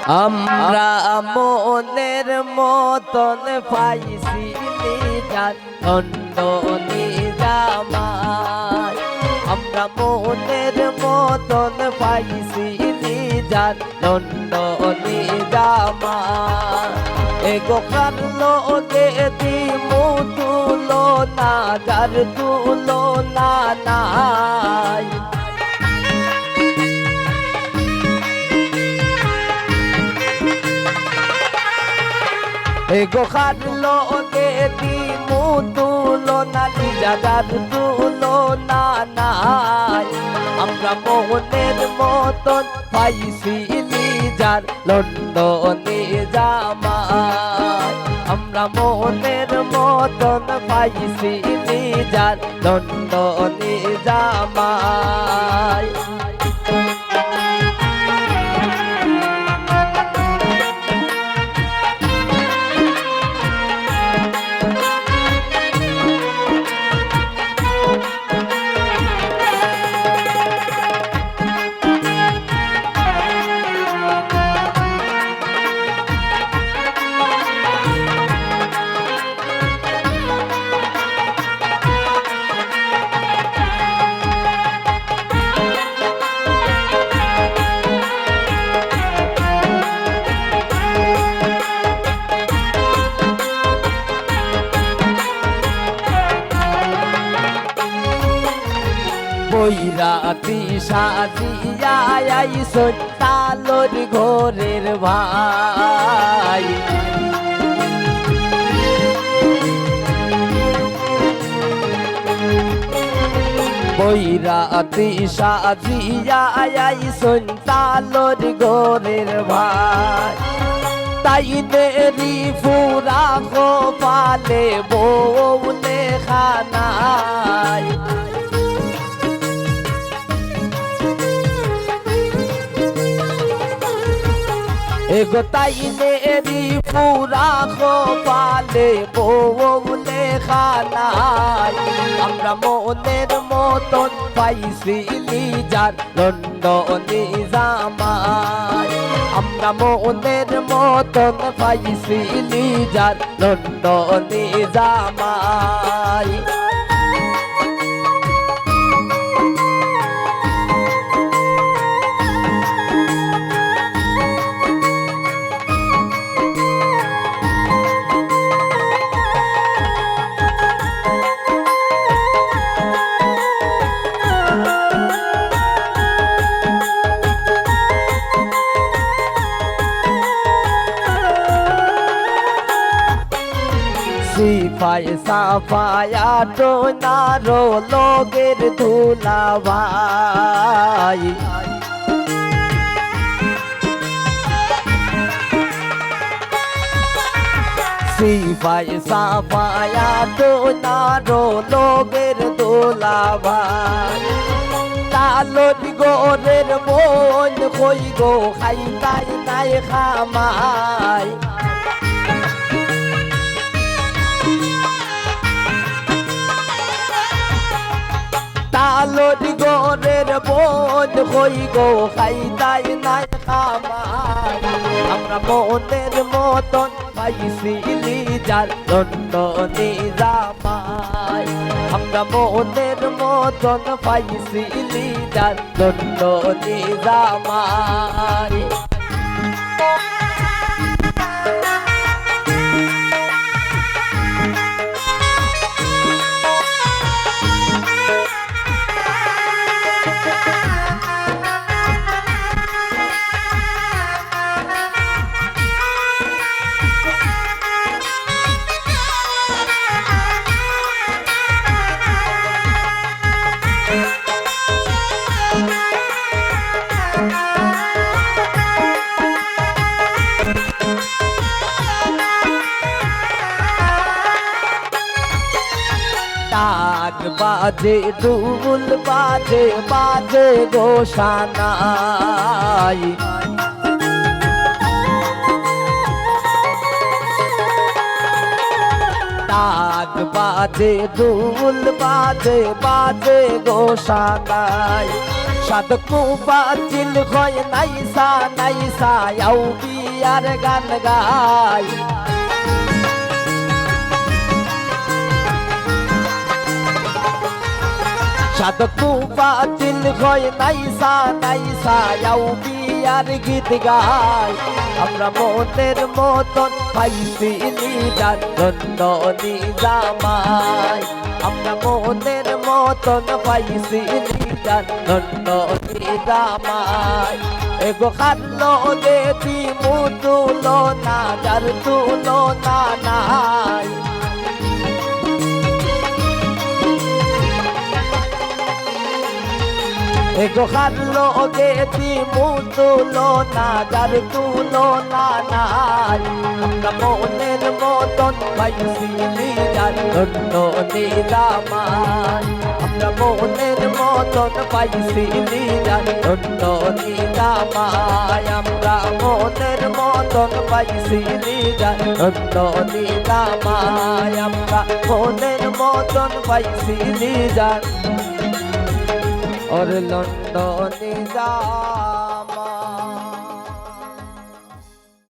আমরা মনের মতন পাইছি নিজান দণ্ড নিজামাই আমরা মনের মতন পাইছি নিজান দণ্ড নিজামাই এগো কারলো গে দিমু তুলো না যার তুলো না নাই এগো খাটলো গে দিমু তুলো না নিজাদার তুলো না নাই আমরা মনের মতন পাইছি নিজার লন্ড নিজামাই আমরা মনের মতন পাইছি নিজার লন্ড নিজামাই বৈরাতি সাজিয়া আইসন তালোর ঘরের ভাই বৈরাতি সাজিয়া আইসন তালোর ঘরের ভাই তাই দেরি ফুরা গো পালে বউলে খানাই এগো তাইলে এরি পুরা পালে বউলে খানাই আমরা মনের মতন পাইছি নিজার লন্ড নিজামাই আমরা মনের মতন পাইছি নিজার লন্ড নিজামাই সিপাই সাফায়া তো নারো লোকের ধুলা ভাই সিপাই সাফায়া তো নারো লোকের ধুলা ভাই তালোর গোরের মন কই গো খাই তাই নাই খামাই তালোর গোরের বোন হই গো খাই তাই নাই খামাই আমরা মনের মতন পাইছি নিজার লন্ড নিজামাই আমরা মনের মতন পাইছি নিজার লন্ড নিজামাই ডাক বাজে ঢোল বাজে বাজে গোসানাই ডাক বাজে ঢোল বাজে বাজে গোসানাই সাধক মুফাজ্জিল হয় নাইসা নাইসা আও বিয়ার গান গাই সাধক মুফাজ্জিল হয় নাইসা নাইসা আও বিয়ার গীত গাই আমরা মনের মতন পাইছি লিডার ধন্য নিজামাই আমরা মনের মতন পাইছি লিডার ধন্য নিজামাই এগো খাল্লো গেছি মুতুলো না যার তুলো না নাই এগো খাল্লো গেছি মুতুলো না যার তুলো না নাই আমরা মনের মতন পাইছি লিডার ধন্য নিজামাই আমরা মনের মতন পাইছি লিডার ধন্য নিজামাই আমরা মনের মতন পাইছি লিডার ধন্য নিজামাই আমরা মনের মতন পাইছি লিডার और लंदन जा